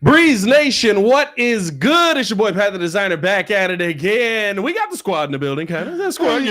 Breeze Nation, what is good? It's your boy Pat the Designer back at it again. We got the squad in the building, kind of. That squad,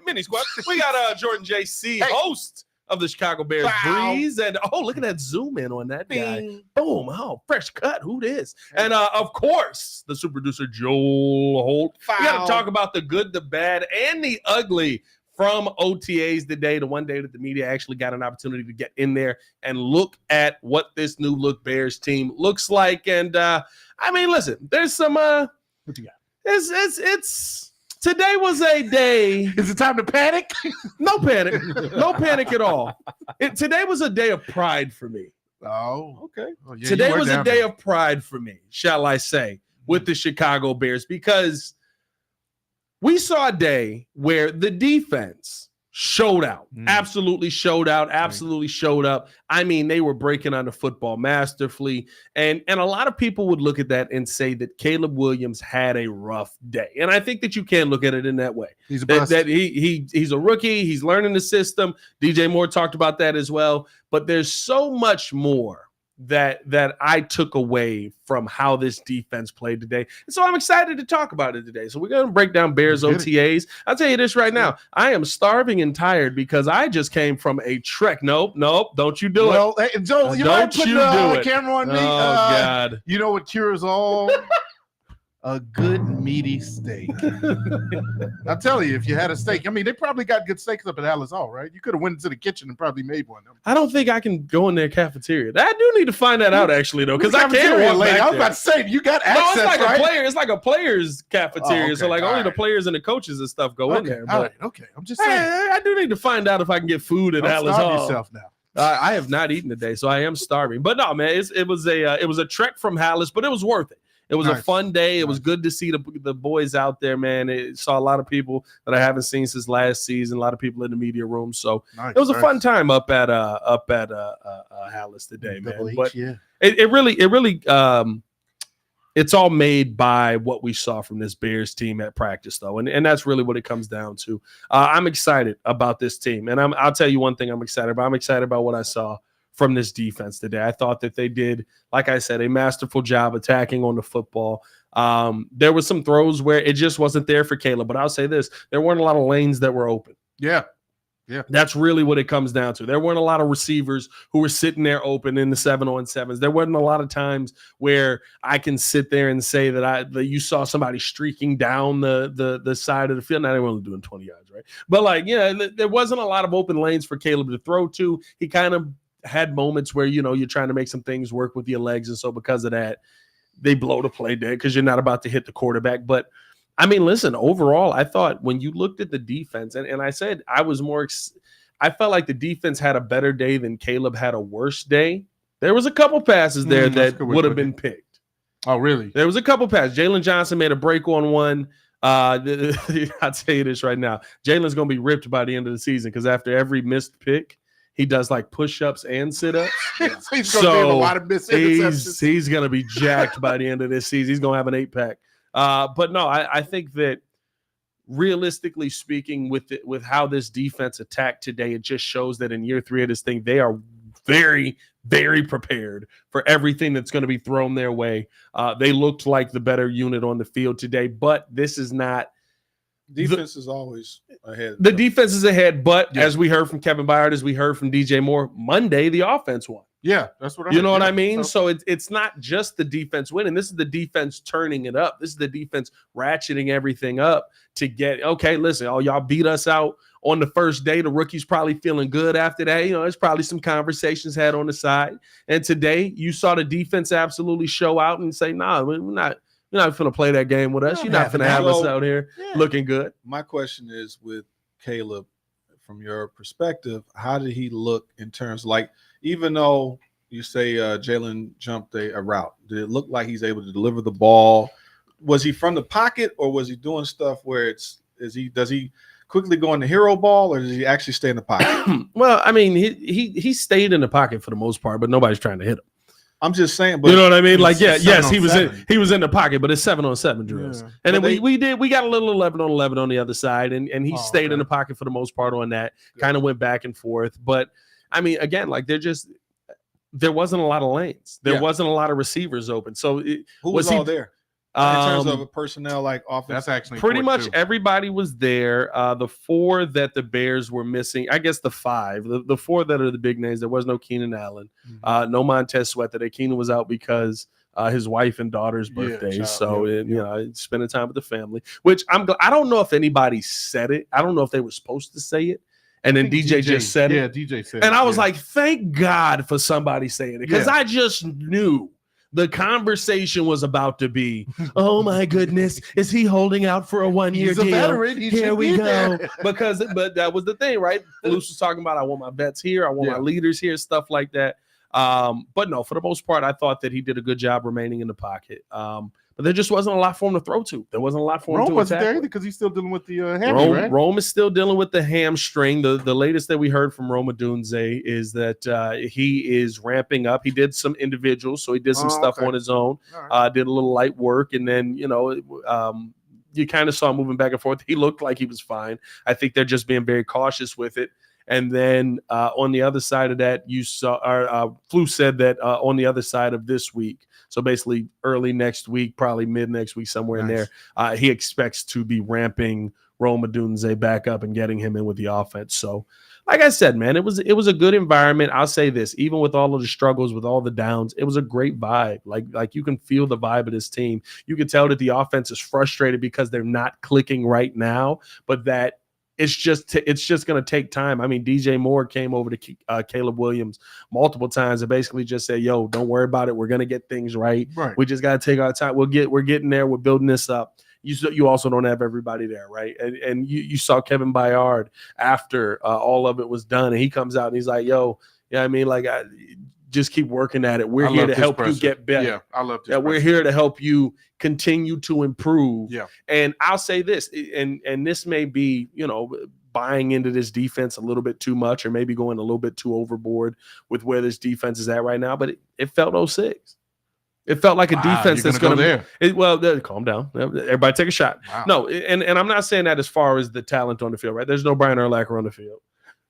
mini squad. We got Jordan JC, host of the Chicago Bears Breeze, and look at that zoom in on that guy. Boom! Oh, fresh cut. Who this? And of course, the super producer Joel Holt. We got to talk about the good, the bad, and the ugly from OTAs today, the one day that the media actually got an opportunity to get in there and look at what this new look Bears team looks like. And I mean, listen, there's some what you got? It's today was a day. Is it time to panic? No panic. No panic at all. Today was a day of pride for me. Oh, okay. Oh, yeah, today was a day of pride for me, shall I say, with the Chicago Bears, because we saw a day where the defense showed out, absolutely showed out, absolutely showed up. I mean, they were breaking on the football masterfully. And a lot of people would look at that and say that Caleb Williams had a rough day. And I think that you can look at it in that way. He's a bust. That he's a rookie. He's learning the system. DJ Moore talked about that as well. But there's so much more that I took away from how this defense played today. And so I'm excited to talk about it today. So we're going to break down Bears OTAs. I'll tell you this right now. I am starving and tired because I just came from a trek. Nope. Don't you do it. Well, hey, Joe, you might put the camera on me. Oh, God. You know what cures all? A good meaty steak. I'll tell you, if you had a steak, I mean, they probably got good steaks up at Alice Hall, right? You could have went into the kitchen and probably made one. I don't think I can go in their cafeteria. I do need to find that out, actually, though, because I can't walk back there. I was about to say, you got access, it's like right? It's like a player's cafeteria, so like only the players and the coaches and stuff go in there. But okay. I'm just saying. I do need to find out if I can get food at Alice Hall. Yourself now. I have not eaten today, so I am starving. But no, man, it was a trek from Hallis, but it was worth it. It was a fun day. It was good to see the boys out there, man. It saw a lot of people that I haven't seen since last season. A lot of people in the media room. So it was a fun time up at Hallis today, man. But it really it's all made by what we saw from this Bears team at practice, though, and that's really what it comes down to. I'm excited about this team, and I'll tell you one thing I'm excited about. I'm excited about what I saw from this defense today. I thought that they did, like I said, a masterful job attacking on the football. There were some throws where it just wasn't there for Caleb, but I'll say this, there weren't a lot of lanes that were open. Yeah. That's really what it comes down to. There weren't a lot of receivers who were sitting there open in the 7-on-7s. There wasn't a lot of times where I can sit there and say that you saw somebody streaking down the side of the field. Now they were only doing 20 yards, right? But there wasn't a lot of open lanes for Caleb to throw to. He kind of had moments where, you're trying to make some things work with your legs. And so because of that, they blow the play dead because you're not about to hit the quarterback. But I mean, listen, overall, I thought when you looked at the defense, and I said I was I felt like the defense had a better day than Caleb had a worse day. There was a couple passes there that would have been picked. Oh, really? There was a couple passes. Jalen Johnson made a break on one. I'll tell you this right now. Jalen's going to be ripped by the end of the season because after every missed pick, he does like push-ups and sit-ups. He's going to have a lot of missed interceptions. He's going to be jacked by the end of this season. He's going to have an 8-pack. But no, I think that realistically speaking, with how this defense attacked today, it just shows that in year 3 of this thing, they are very, very prepared for everything that's going to be thrown their way. They looked like the better unit on the field today, but this is not. Defense is always ahead. The defense is ahead, but as we heard from Kevin Byard, as we heard from DJ Moore, Monday the offense won. Yeah, that's what I heard. You know what I mean? So it's not just the defense winning. This is the defense turning it up. This is the defense ratcheting everything up to get, okay, listen, y'all beat us out on the first day. The rookie's probably feeling good after that. There's probably some conversations had on the side. And today you saw the defense absolutely show out and say, nah, we're not going to play that game with us. You're not going to have us out here looking good. My question is with Caleb, from your perspective, how did he look in terms even though you say Jalen jumped a route, did it look like he's able to deliver the ball? Was he from the pocket or was he doing stuff where does he quickly go in the hero ball or does he actually stay in the pocket? Well, I mean, he stayed in the pocket for the most part, but nobody's trying to hit him. I'm just saying, but you know what I mean? He was in the pocket, but it's 7-on-7 drills. Yeah. And then we got a little 11-on-11 on the other side, and he stayed in the pocket for the most part on that. Kind of went back and forth, but I mean, again, like there wasn't a lot of lanes. There wasn't a lot of receivers open. So who was all there? In terms of a personnel, like offense, that's actually pretty much too. everybody was there. The 4 that the Bears were missing, I guess the 5, the 4 that are the big names. There was no Keenan Allen, no Montez Sweat. That Keenan was out because his wife and daughter's birthday. Spending time with the family. Which I don't know if anybody said it. I don't know if they were supposed to say it. And then DJ just said it. Yeah, DJ said it. And I was like, thank God for somebody saying it, because I just knew the conversation was about to be, oh my goodness, is he holding out for a 1-year deal? Veteran. Here we go. But that was the thing, right? Luce was talking about, I want my vets here, I want my leaders here, stuff like that. But no, for the most part, I thought that he did a good job remaining in the pocket. But there just wasn't a lot for him to throw to. There wasn't a lot for him to attack. Wasn't there because he's still dealing with the hammy, right? Rome is still dealing with the hamstring. The latest that we heard from Rome Odunze is that he is ramping up. He did some individuals, so he did some stuff on his own. Right. Did a little light work, and then you kind of saw him moving back and forth. He looked like he was fine. I think they're just being very cautious with it. And then on the other side of that, you saw Flu said that on the other side of this week, so basically early next week, probably mid next week, somewhere in there, he expects to be ramping Rome Odunze back up and getting him in with the offense. So, like I said, man, it was a good environment. I'll say this, even with all of the struggles, with all the downs, it was a great vibe. Like you can feel the vibe of this team. You can tell that the offense is frustrated because they're not clicking right now, but that it's just going to take time. I mean, DJ Moore came over to Caleb Williams multiple times and basically just said, yo, don't worry about it. We're going to get things right. We just got to take our time. We're getting there. We're building this up. You also don't have everybody there, right? And you saw Kevin Byard after all of it was done, and he comes out and he's like, yo, I mean, like, just keep working at it. We're here to help you get better. Yeah, I love this. We're here to help you continue to improve. Yeah. And I'll say this, and this may be, buying into this defense a little bit too much, or maybe going a little bit too overboard with where this defense is at right now, but it felt 06. It felt like a defense that's going to there. Calm down. Everybody take a shot. Wow. No, and I'm not saying that as far as the talent on the field, right? There's no Brian Urlacher on the field.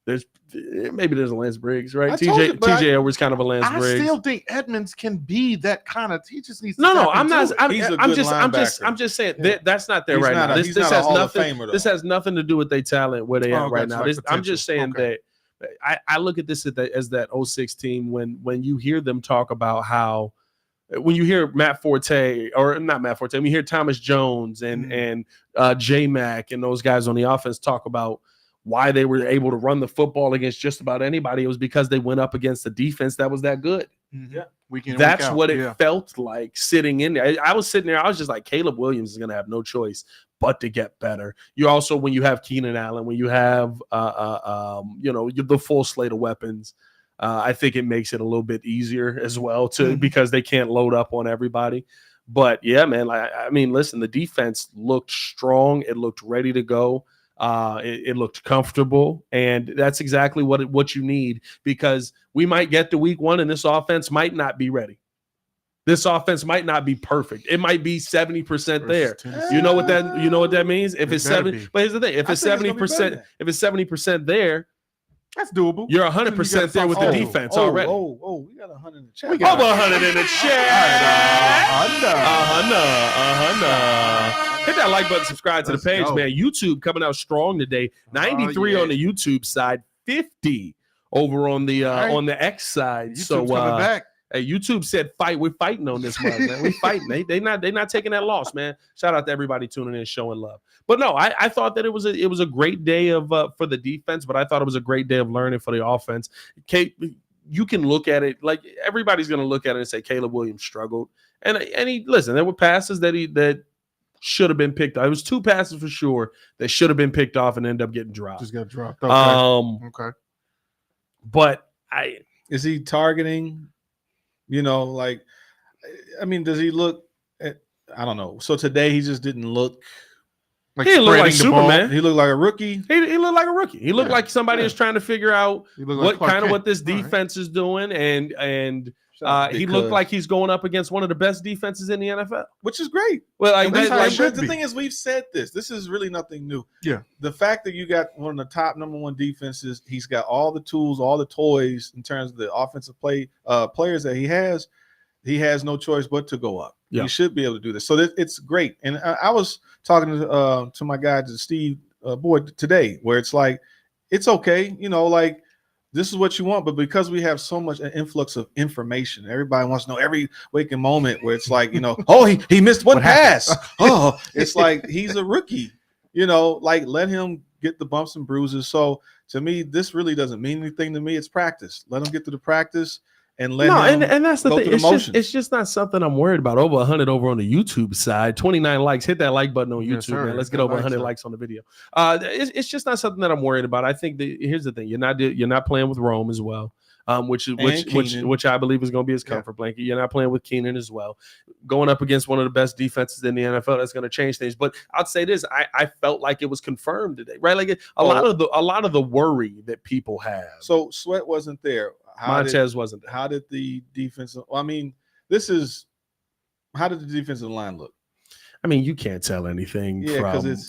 There's a Lance Briggs, right? TJ Edwards kind of a Lance Briggs. I still think Edmonds can be that kind of. He just needs. I'm just saying that's not there right now. This has nothing. This has nothing to do with their talent where they at right now. I'm just saying that I look at this as that 06 team when you hear them talk about how. When you hear Matt Forte, or not Matt Forte, when you hear Thomas Jones and J-Mac and those guys on the offense talk about why they were able to run the football against just about anybody, it was because they went up against a defense that was that good. Yeah, that's what it felt like sitting in there. I was sitting there, I was just like, Caleb Williams is going to have no choice but to get better. You also, when you have Keenan Allen, when you have the full slate of weapons, I think it makes it a little bit easier as well because they can't load up on everybody. But yeah, man, I mean, listen, the defense looked strong. It looked ready to go. It looked comfortable, and that's exactly what you need, because we might get to week 1 and this offense might not be ready. This offense might not be perfect. It might be 70% there. You know what that means? If it's 70, but here's the thing: if it's 70% there, that's doable. You're 100% there with the defense already. We got 100 in the chat. We got over 100 in the chat. Hit that like button, subscribe to the page, man. YouTube coming out strong today. 93 on the YouTube side, 50 over on the X side. YouTube's coming back. Hey, YouTube said fight. We're fighting on this one, man. We're fighting. They're not taking that loss, man. Shout out to everybody tuning in, showing love. But no, I thought that it was a great day for the defense, but I thought it was a great day of learning for the offense. You can look at it like everybody's going to look at it and say Caleb Williams struggled, and there were passes that should have been picked off. It was 2 passes for sure that should have been picked off and ended up getting dropped. Just got dropped. Okay. But is he targeting? Does he look at, I don't know. So today he just didn't look like he looked like Superman. He looked like a rookie. He looked like a rookie. He looked like somebody is trying to figure out what this defense is doing, and He looked like he's going up against one of the best defenses in the NFL, which is great. Well, the thing is, we've said this. This is really nothing new. Yeah. The fact that you got one of the top number one defenses, he's got all the tools, all the toys in terms of the offensive players that he has. He has no choice but to go up. Yeah. He should be able to do this. So it's great. And I was talking to my guy, to Steve Boyd today, where it's like, it's okay, like, this is what you want, but because we have so much an influx of information, everybody wants to know every waking moment where it's like, oh, he missed one pass. Oh, it's like he's a rookie, like let him get the bumps and bruises. So to me, this really doesn't mean anything to me. It's practice. Let him get to the practice and let him and that's the thing. It's just not something I'm worried about. Over 100 over on the YouTube side, 29 likes. Hit that like button on YouTube, man. Let's get over 100 likes on the video. It's just not something that I'm worried about. I think here's the thing: you're not playing with Rome as well, which I believe is going to be his comfort blanket. You're not playing with Keenan as well. Going up against one of the best defenses in the NFL, that's going to change things. But I'd say this: I felt like it was confirmed today, right? Like a lot of the worry that people have. So Sweat wasn't there. Montez wasn't there. How did the defensive? How did the defensive line look? I mean, you can't tell anything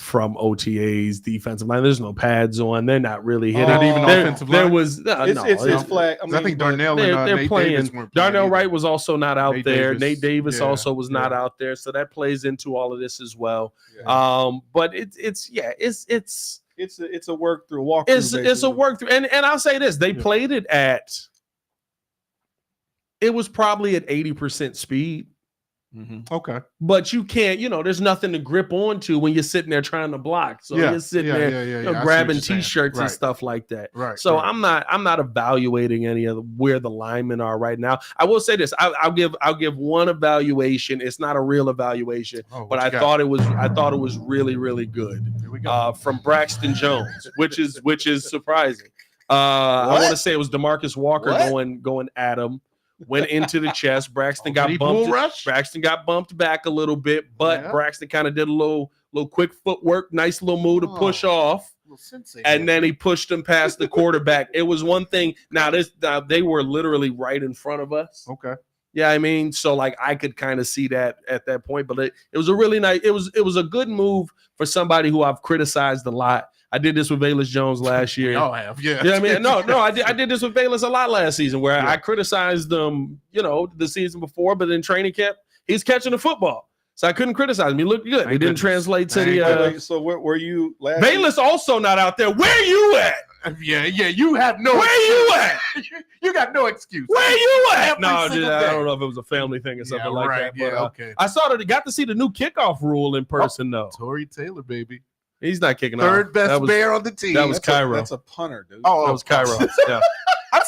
from OTA's defensive line. There's no pads on. They're not really hitting. Not even offensive line. There was it's flag. I think Darnell and they're Nate playing. Davis weren't Darnell playing Wright was also not out there. Nate Davis also was not Yeah. out there. So that plays into all of this as well. Yeah. But it's a work through, walk. It's a work through. And I'll say this: they played it at. It was probably at 80% speed. Mm-hmm. Okay. But you can't, there's nothing to grip onto when you're sitting there trying to block. So you're sitting there grabbing T-shirts and stuff like that. Right. So I'm not evaluating any of where the linemen are right now. I will say this. I'll give one evaluation. It's not a real evaluation, but I thought it was really, really good. Here we go. From Braxton Jones, which is surprising. I want to say it was DeMarcus Walker going at him. Went into the chest. Braxton got bumped. Braxton got bumped back a little bit, but Braxton kind of did a little quick footwork, nice little move to push off, and then he pushed him past the quarterback. It was one thing. Now they were literally right in front of us. Okay. Yeah, I mean, so like I could kind of see that at that point, but it was a really nice. It was a good move for somebody who I've criticized a lot. I did this with Velus Jones last year. Y'all have, yeah. I mean, no, I did this with Velus a lot last season, where I criticized them, the season before, but in training camp, he's catching the football, so I couldn't criticize him. He looked good. He didn't translate to the. So where were you last? Velus also not out there. Where you at? Yeah. You have no. Where you at? You got no excuse. Where you at? No, I don't know if it was a family thing or something like that. Yeah, but, okay. I got to see the new kickoff rule in person though. Tory Taylor, baby. He's not kicking off. Third best Bear on the team. That was Cairo. That's a punter, dude. That was Cairo. Yeah. I'm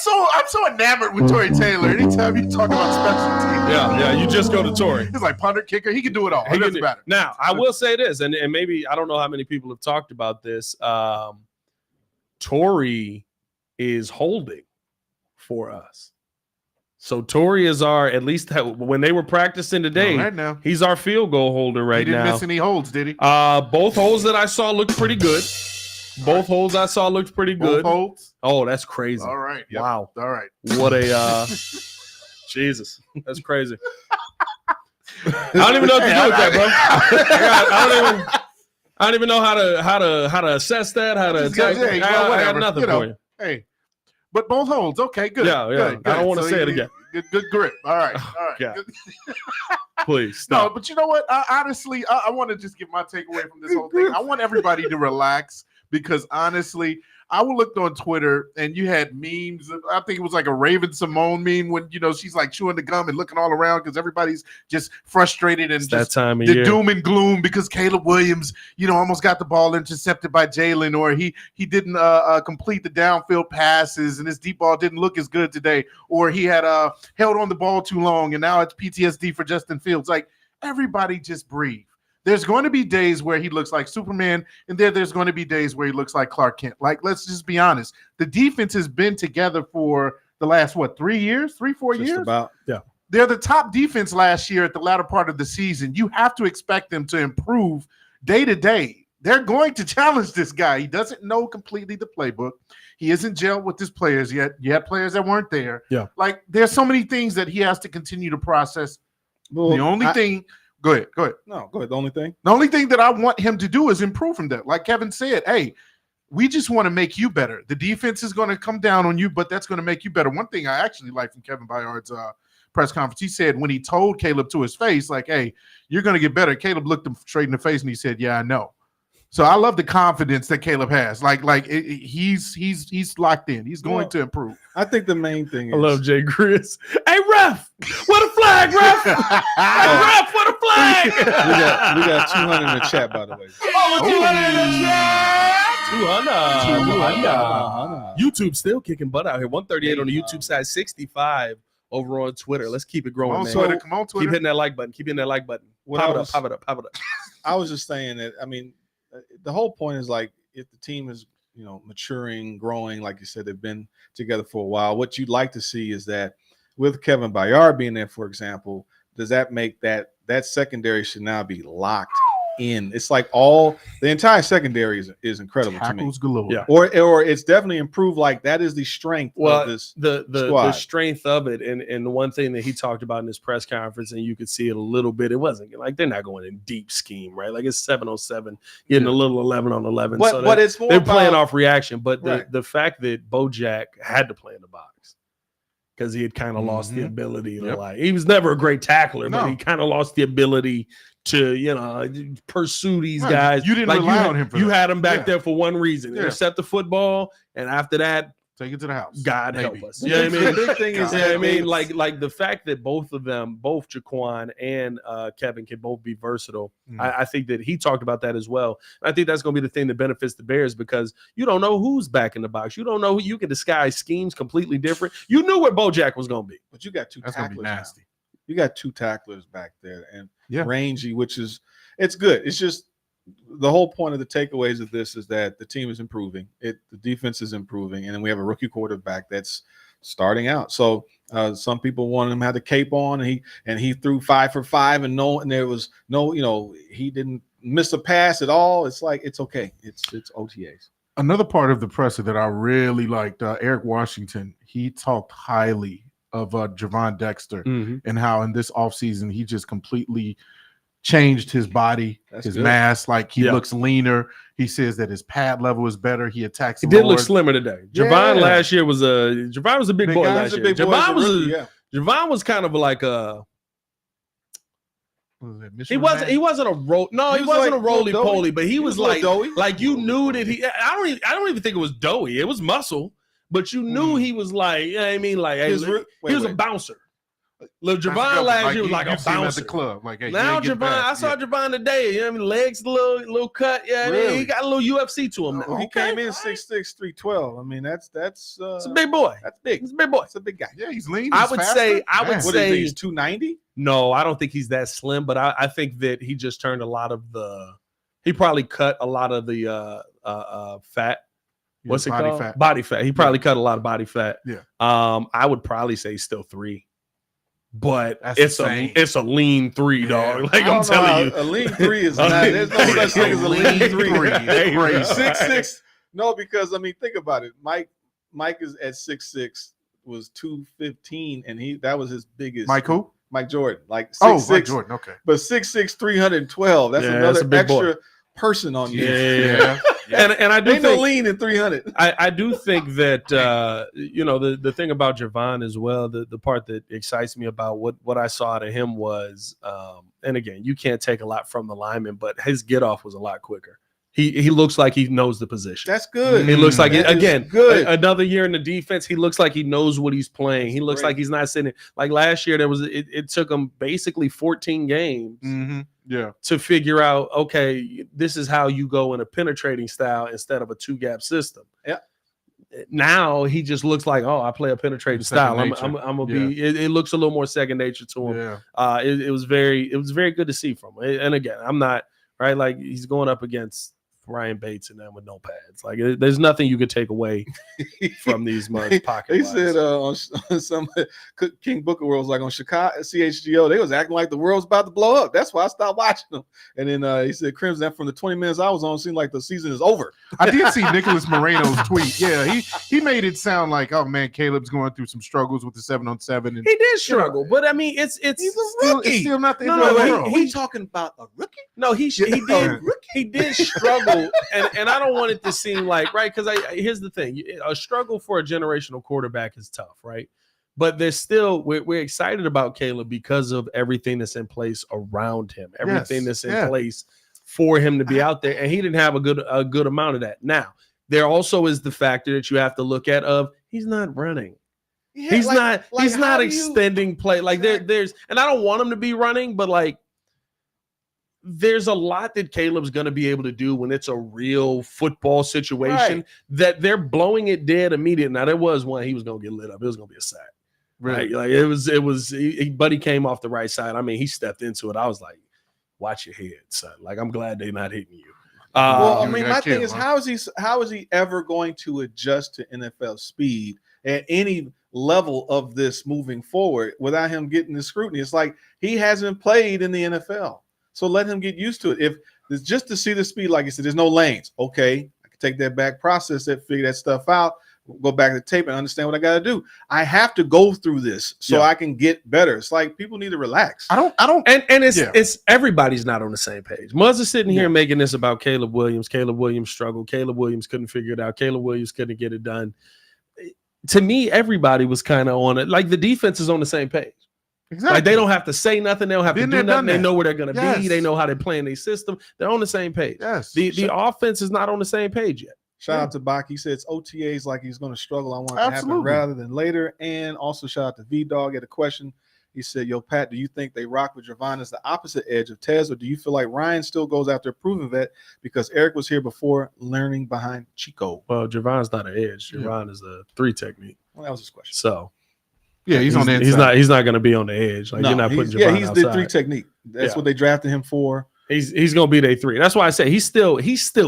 so enamored with Tory Taylor. Anytime you talk about special teams. Yeah. You just go to Tory. He's like punter, kicker. He can do it all. It doesn't matter. Now, I will say this, and maybe I don't know how many people have talked about this. Tory is holding for us. So Tory is at least when they were practicing today, right now, he's our field goal holder right now. He didn't miss any holds, did he? Both holes that I saw looked pretty good. Both holds I saw looked pretty good. Both holds? Oh, that's crazy. All right. Yep. Wow. All right. What a Jesus. That's crazy. I don't even know what to do with that, bro. I don't even know how to assess that, how to attack. I got nothing for you. Hey. But both holds. Okay, good. Yeah. Good. I don't want to say it again. Good grip. All right. Yeah. Please stop. No, but you know what? Honestly, I want to just give my takeaway from this whole thing. I want everybody to relax because honestly, I looked on Twitter and you had memes. I think it was like a Raven Simone meme when she's like chewing the gum and looking all around because everybody's just frustrated and it's just that time of the year. Doom and gloom because Caleb Williams, almost got the ball intercepted by Jalen, or he didn't complete the downfield passes and his deep ball didn't look as good today, or he had held on the ball too long and now it's PTSD for Justin Fields. Like everybody just breathe. There's going to be days where he looks like Superman, and there's going to be days where he looks like Clark Kent. Like, let's just be honest. The defense has been together for the last, 4 years? About, yeah. They're the top defense last year at the latter part of the season. You have to expect them to improve day to day. They're going to challenge this guy. He doesn't know completely the playbook. He isn't gelled with his players yet. You had players that weren't there. Yeah. Like, there's so many things that he has to continue to process. Well, the only thing – go ahead. No, go ahead. The only thing that I want him to do is improve from that. Like Kevin said, hey, we just want to make you better. The defense is going to come down on you, but that's going to make you better. One thing I actually like from Kevin Byard's press conference, he said when he told Caleb to his face, like, hey, you're going to get better, Caleb looked him straight in the face and he said, yeah, I know. So I love the confidence that Caleb has. He's locked in. He's going to improve. I think the main thing is, I love Jay Chris. Hey, ref, what a flag, ref. Hey, ref, what a flag. we got 200 in the chat, by the way. Oh, 200 in the chat. 200. YouTube still kicking butt out here. 138 on the YouTube side, 65 over on Twitter. Let's keep it growing, man. Twitter. Come on, Twitter. Keep hitting that like button. Keep hitting that like button. Pop it up. I was just saying that, I mean, the whole point is, like, if the team is, maturing, growing, like you said, they've been together for a while. What you'd like to see is that with Kevin Byard being there, for example, does that make that secondary should now be locked in? It's like the entire secondary is incredible to me. Tackles galore. Yeah. Or it's definitely improved. Like, that is the strength of this the strength of it. And the one thing that he talked about in his press conference, and you could see it a little bit, it wasn't like they're not going in deep scheme, right? Like, it's 7-on-7, getting a little 11-on-11. But it's more they're playing off reaction. But right. the fact that Bojack had to play in the box because he had kind of lost the ability to he was never a great tackler, but he kind of lost the ability to pursue these guys. You didn't rely on him for you that. had him back there for one reason: intercept the football, and after that, take it to the house. God help us. You know what I mean? The big thing is, like the fact that both of them, both Jaquan and Kevin, can both be versatile. I think that he talked about that as well. I think that's going to be the thing that benefits the Bears, because you don't know who's back in the box. You don't know who. You can disguise schemes completely different. You knew where Bojack was going to be, but you got two tacklers. Nasty. You got two tacklers back there, and rangy, it's good. It's just the whole point of the takeaways of this is that the team is improving. The defense is improving, and then we have a rookie quarterback that's starting out. So some people wanted him to have the cape on, and he threw 5 for 5, and there was no, he didn't miss a pass at all. It's like, it's okay. It's OTAs. Another part of the presser that I really liked, Eric Washington, he talked highly of Javon Dexter and how in this offseason he just completely changed his body, mass. Like, he looks leaner. He says that his pad level is better. He attacks. He did look slimmer today. Javon last year was a big boy last year. Javon was kind of like a. He wasn't a roly-poly, but he was like doughy. Like, you knew that I don't even think it was doughy. It was muscle. But you knew he was like, you know what I mean? Like, he was a bouncer. Look, Javon last year was like a bouncer at the club. Like, hey, now Javon, I saw Javon today. You know what I mean? Legs a little cut. Yeah, really? I mean, he got a little UFC to him now. He came in 6'6", 312. I mean, that's it's a big boy. That's big. He's a big boy. It's a big guy. Yeah, he's lean. I would say he's 290. No, I don't think he's that slim, but I think that he just turned he probably cut a lot of the fat. What's it called? Fat. Body fat. He probably cut a lot of body fat. Yeah. I would probably say he's still 3, but it's a lean 3, dog. Like, I'm telling you, a lean 3 is not. There's no such thing as a lean 3. 6'6". No, because I mean, think about it. Mike is at 6'6", was 215, and that was his biggest. Mike who? Mike Jordan. Like 6'6". Mike Jordan. Okay. But 6'6", 312. That's another extra person on you. Yeah. And I do think no lean in 300. I do think that the thing about Javon as well, the part that excites me about what I saw out of him was, and again, you can't take a lot from the lineman, but his get off was a lot quicker. He looks like he knows the position. That's good. He looks like good. Another year in the defense. He looks like he knows what he's playing. He looks like he's not sitting like last year. It took him basically 14 games. To figure out, okay, this is how you go in a penetrating style instead of a 2-gap system. Yeah. Now he just looks like, I play a penetrating style. I'm gonna be. It looks a little more second nature to him. Yeah. It was very good to see from him. And again, I'm not right. Like, he's going up against Ryan Bates and them with no pads. Like there's nothing you could take away from these months. Pocket. He said on some King Booker World was like on Chicago CHGO, they was acting like the world's about to blow up. That's why I stopped watching them. And then he said, Crimson, from the 20 minutes I was on, it seemed like the season is over. I did see Nicholas Moreno's tweet. Yeah, he made it sound like, oh man, Caleb's going through some struggles with the 7-on-7. And he did struggle, but I mean, it's he's a rookie. It's still not the end No, of the no, world. He talking about a rookie? No, he did struggle, and I don't want it to seem like, right, because here's the thing: a struggle for a generational quarterback is tough, right? But there's still we're excited about Caleb because of everything that's in place around him, everything that's in place for him to be out there, and he didn't have a good amount of that. Now, there also is the factor that you have to look at of he's not running. Yeah, he's not extending play. Like there's, and I don't want him to be running, but like there's a lot that Caleb's going to be able to do when it's a real football situation that they're blowing it dead immediately. Now there was one he was going to get lit up. It was going to be a sack. Right. Like it was, but he came off the right side. I mean, he stepped into it. I was like, watch your head, son. Like, I'm glad they're not hitting you. Well, I mean, my thing is, how is he ever going to adjust to NFL speed at any level of this moving forward without him getting the scrutiny? It's like he hasn't played in the NFL. So let him get used to it. If it's just to see the speed, like you said, there's no lanes. Okay, I can take that back, process that, figure that stuff out, go back to the tape and understand what I got to do. I have to go through this so I can get better. It's like people need to relax. I don't, and it's everybody's not on the same page. Muzz is sitting here making this about Caleb Williams. Caleb Williams struggled. Caleb Williams couldn't figure it out. Caleb Williams couldn't get it done. To me, everybody was kind of on it. Like the defense is on the same page. Exactly. Like they don't have to say nothing. They don't have to do nothing. They know where they're going to be. They know how they're playing their system. They're on the same page. Yes. The offense is not on the same page yet. Shout out to Bach. He said it's OTAs like he's going to struggle. I want it to happen rather than later. And also shout out to V-Dog. Had a question. He said, yo, Pat, do you think they rock with Javon as the opposite edge of Tez, or do you feel like Ryan still goes after a proven vet because Eric was here before learning behind Chico? Well, Javon's not an edge. Javon is a 3 technique. Well, that was his question. So yeah, he's on the inside. He's not going to be on the edge. Like you're not putting Javon he's outside. The 3 technique. That's what they drafted him for. He's going to be their 3. That's why I say he's still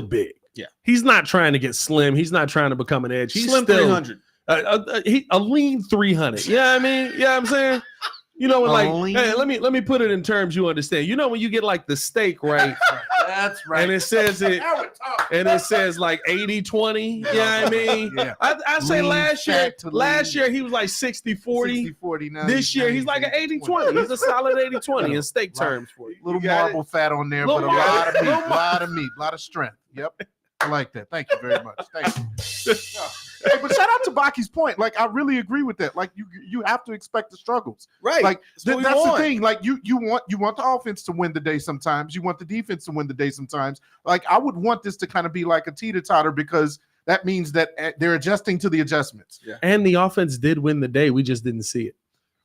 big. Yeah, he's not trying to get slim. He's not trying to become an edge. He's slim still 300. A lean 300. Yeah, I mean, yeah, I'm saying. You know, like, hey, let me put it in terms you understand. You know, when you get like the steak, right? That's right. And it says like 80-20. Yeah, I mean, I say last year he was like 60-40. 60-40. This year he's like an 80-20. He's a solid 80-20 in steak terms for you. Little marble fat on there, but a lot of meat, a lot of strength. Yep. I like that. Thank you very much. Thank you. Hey, but shout out to Baki's point. Like, I really agree with that. Like, you have to expect the struggles, right? Like, that's the thing. Like, you want the offense to win the day sometimes. You want the defense to win the day sometimes. Like, I would want this to kind of be like a teeter-totter because that means that they're adjusting to the adjustments. Yeah. And the offense did win the day. We just didn't see it.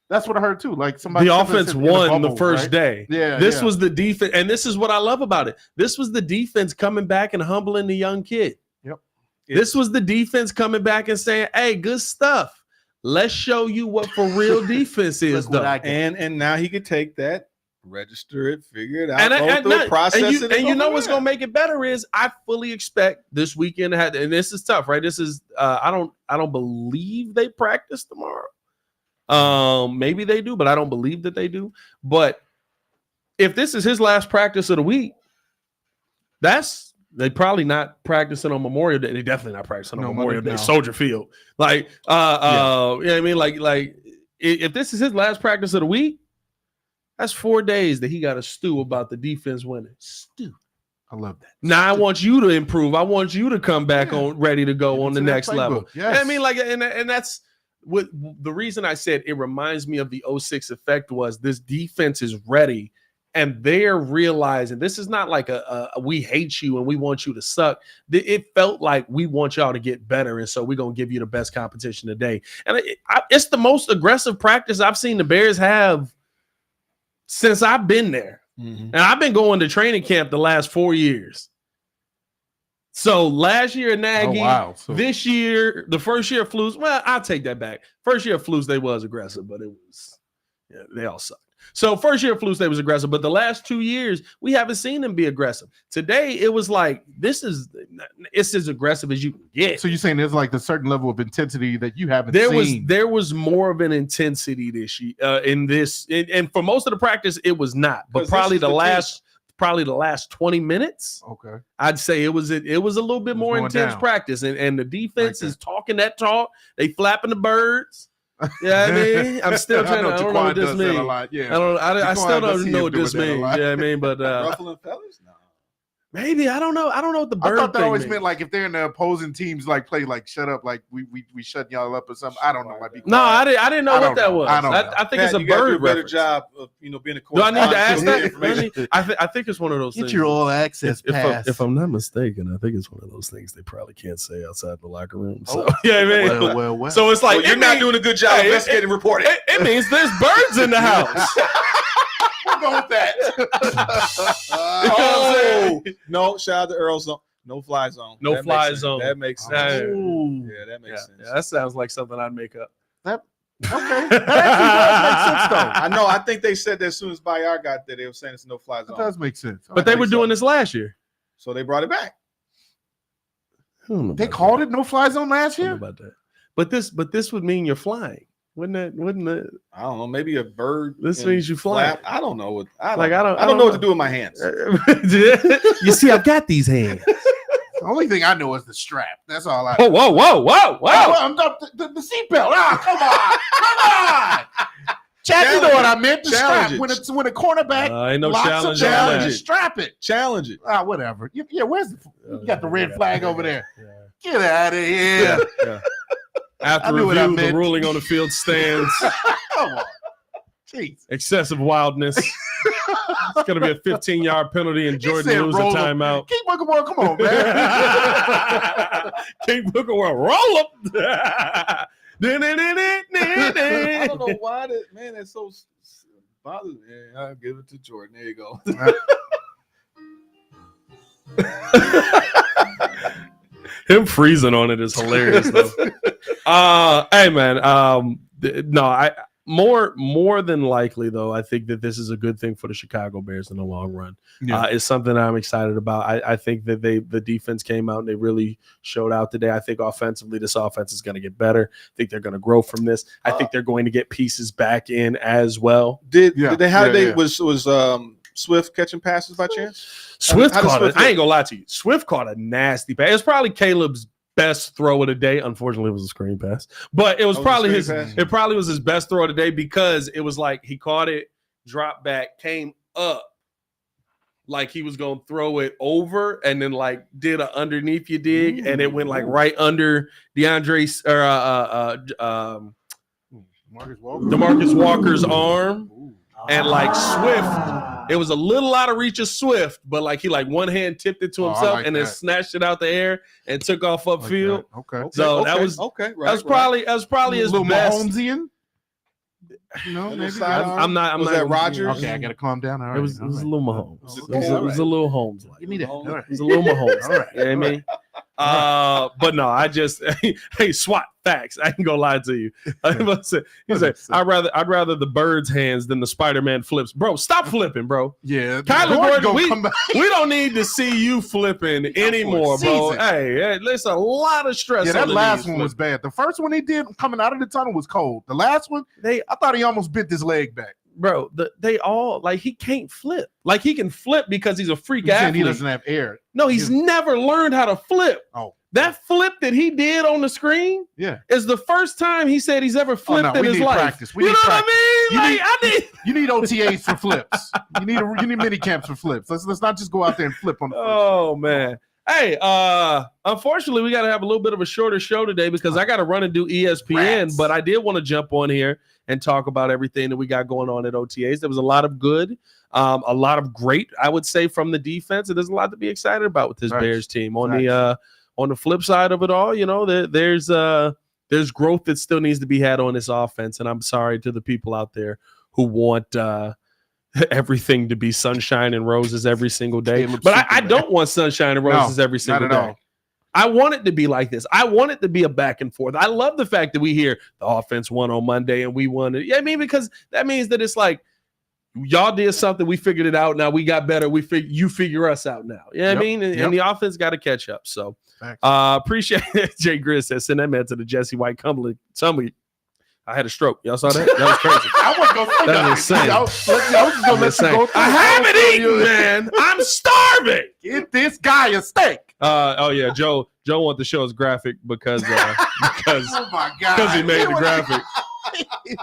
That's what I heard too. Like the offense won the first day. Yeah, this was the defense, and this is what I love about it. This was the defense coming back and humbling the young kid. Yep. This was the defense coming back and saying, "Hey, good stuff. Let's show you what for real defense is." Though, and now he could take that, register it, figure it out, go through the process. And you know what's gonna make it better is I fully expect this weekend to have, and this is tough, right? This is I don't believe they practice tomorrow. Maybe they do, but I don't believe that they do. But if this is his last practice of the week, they probably not practicing on Memorial Day. They definitely not practicing on Memorial Day, Soldier Field. Like, you know what I mean? Like if this is his last practice of the week, that's 4 days that he got to stew about the defense winning. Stew. I love that. Now I want you to improve. I want you to come back on ready to go on the next level. Yes. I mean, like, and that's. What the reason I said it reminds me of the 06 effect was this defense is ready and they're realizing this is not like a we hate you and we want you to suck. It felt like we want y'all to get better, and so we're going to give you the best competition today. And it's the most aggressive practice I've seen the Bears have since I've been there. Mm-hmm. And I've been going to training camp the last 4 years. So last year, Nagy, this year, the first year of Flus, well, I'll take that back. First year of Flus, they was aggressive, but it was, Yeah, they all suck. So first year Florida State was aggressive, but the last 2 years we haven't seen them be aggressive. Today it was like it's as aggressive as you can get. So you're saying there's like a certain level of intensity that you haven't seen. There was more of an intensity this year in this, and for most of the practice it was not. But probably the last 20 minutes. Okay, I'd say it was a little bit more intense down. Practice, and the defense is talking that talk. They flapping the birds. Yeah, I mean, I'm still trying to. I don't know what this means. Yeah, I still don't know what this means. Yeah, I mean, but ruffling feathers. No. Maybe I don't know. I don't know what the bird. I thought that always meant like if they're in the opposing teams, like play like shut up, like we shutting y'all up or something. I don't know. No, I didn't know what that was. I think it's a bird. Better job of being a. Do I need to ask that? I think it's one of those. Get things. your all access pass. If I'm not mistaken, I think it's one of those things they probably can't say outside the locker room. So yeah, I mean, well. So it's like you're not doing a good job investigating reporting. It means there's birds in the house. We'll go with that. No, shout out to Earl's zone. No fly zone. No fly zone. That makes sense. Yeah, that makes sense. Yeah, that sounds like something I'd make up. Okay. That actually does make sense, though. I know. I think they said that as soon as Bayard got there, they were saying it's no fly zone. That does make sense. But they were doing this last year. So they brought it back. They called it no fly zone last year? I don't know about that. But this would mean you're flying. Wouldn't it? I don't know. Maybe a bird. This means you fly. I don't know what. I don't know what to do with my hands. You see, I've got these hands. The only thing I know is the strap. That's all I know. Whoa. I'm the seatbelt. Come on. Chad, you know what I meant. The strap. When a cornerback ain't no challenge. Strap it. Challenge it. Whatever. Yeah, where's you got the red flag over there. Yeah. Get out of here. Yeah. After review, the ruling on the field stands. Come on. Jeez. Excessive wildness. It's going to be a 15-yard penalty, and Jordan loses a timeout. King Booker World, come on, man. King Booker World, roll up. I don't know why that, man, that's so bothers me. I'll give it to Jordan. There you go. Him freezing on it is hilarious, though. Hey, man. No, more than likely, though, I think that this is a good thing for the Chicago Bears in the long run. Yeah. It's something I'm excited about. I think that the defense came out and they really showed out today. I think offensively, this offense is going to get better. I think they're going to grow from this. I think they're going to get pieces back in as well. Was Swift catching passes by chance? Swift caught it. I ain't gonna lie to you. Swift caught a nasty pass. It was probably Caleb's best throw of the day. Unfortunately, it was a screen pass, but it was probably his. It probably was his best throw of the day because it was like he caught it, dropped back, came up, like he was gonna throw it over, and then like did a underneath you dig, and it went like right under DeMarcus Walker's arm. And like Swift, it was a little out of reach of Swift, but like he like one hand tipped it to himself and then snatched it out the air and took off upfield. Okay. So that was probably his little best. Mahomesian. No, maybe I'm not. Was that Rodgers? Okay, I gotta calm down. All right. It was a little Mahomes. It was a little Holmes. Give me that. All right. It was a little Mahomes. All right. You know what I mean? But no, I just hey, SWAT facts. I ain't gonna lie to you. He said, I'd rather the bird's hands than the Spider-Man flips. Bro, stop flipping, bro. Yeah. Kyler Gordon, we don't need to see you flipping anymore, bro. Hey, there's a lot of stress. Yeah, that last one was bad. The first one he did coming out of the tunnel was cold. The last one, I thought he almost bit his leg back. Bro, they all like he can't flip. Like he can flip because he's a freak athlete. He doesn't have air. No, he's never learned how to flip. Oh, that flip that he did on the screen, is the first time he said he's ever flipped in his life. Practice. You know what I mean? You need OTAs for flips. You need mini camps for flips. Let's not just go out there and flip on the first. Oh man. Hey, unfortunately, we got to have a little bit of a shorter show today because I got to run and do ESPN, but I did want to jump on here and talk about everything that we got going on at OTAs. There was a lot of good, a lot of great, I would say, from the defense, and there's a lot to be excited about with this Bears team. On the flip side of it all, you know, there's growth that still needs to be had on this offense, and I'm sorry to the people out there who want everything to be sunshine and roses every single day. But I don't want sunshine and roses every single day. I want it to be like this. I want it to be a back and forth. I love the fact that we hear the offense won on Monday and we won it. Yeah, I mean, because that means that it's like y'all did something, we figured it out. Now we got better. You figure us out now. You know what I mean? And the offense got to catch up. So appreciate it. Jay Grizz said, send that man to the Jesse White Cumberland. I had a stroke. Y'all saw that? That was crazy. I wasn't going to say that. Insane. I was just going to let you go through. I haven't eaten, man. I'm starving. Get this guy a steak. Oh, yeah. Joe wanted to show us graphic because oh my God. Because he made the graphic.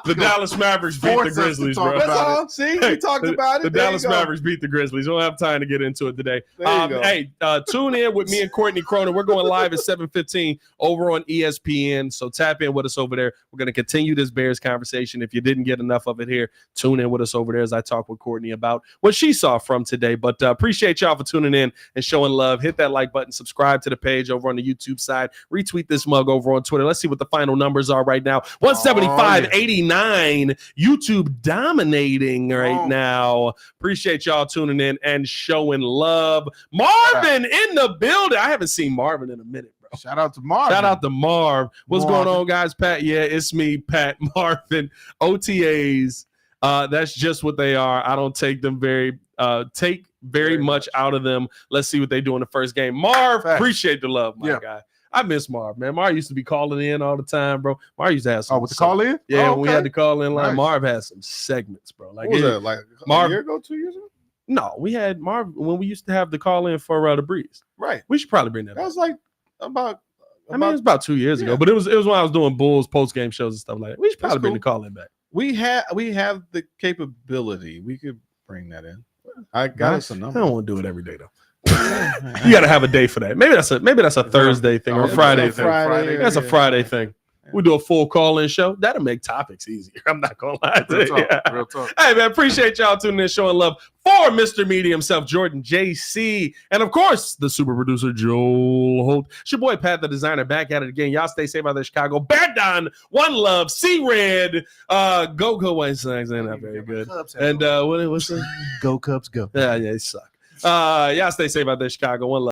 The Dallas Mavericks beat the Grizzlies, bro. That's all. See, we talked about it. The Dallas Mavericks beat the Grizzlies. We don't have time to get into it today. Hey, tune in with me and Courtney Cronin. We're going live at 7:15 over on ESPN. So tap in with us over there. We're going to continue this Bears conversation. If you didn't get enough of it here, tune in with us over there as I talk with Courtney about what she saw from today. But appreciate y'all for tuning in and showing love. Hit that like button. Subscribe to the page over on the YouTube side. Retweet this mug over on Twitter. Let's see what the final numbers are right now. 175. 89 YouTube dominating right now. Appreciate y'all tuning in and showing love. Marvin in the building. I haven't seen Marvin in a minute, bro. Shout out to Marvin. Shout out to Marv. What's going on, guys? Pat, yeah, it's me, Pat. Marvin. OTAs. That's just what they are. I don't take them very much out of them. Let's see what they do in the first game. Marv, appreciate the love, my guy. I miss Marv, man. Marv used to be calling in all the time, bro. Marv used to have some. Oh, with the call in? Yeah, when we had the call in line, nice. Marv had some segments, bro. Like, what was that, like Marv, a year ago, 2 years ago? No, we had Marv when we used to have the call in for the Breeze. Right. We should probably bring that up. That was like about I mean, it was about 2 years ago, but it was when I was doing Bulls post game shows and stuff like that. We should probably bring the call in back. We have the capability. We could bring that in. I got us a number. I don't want to do it every day though. You got to have a day for that. Maybe that's a Thursday thing or a Friday thing. That's a Friday thing. We do a full call-in show. That'll make topics easier. I'm not gonna lie to you. Real talk. Hey man, appreciate y'all tuning in, showing love for Mr. Media himself, Jordan JC, and of course the super producer Joel Holt. It's your boy Pat, the designer, back at it again. Y'all stay safe out there, Chicago. Bear down, one love, C Red, go White Sox. They're not very good. And what's the Go Cubs, go. Yeah, they suck. Y'all stay safe out there, Chicago. One love.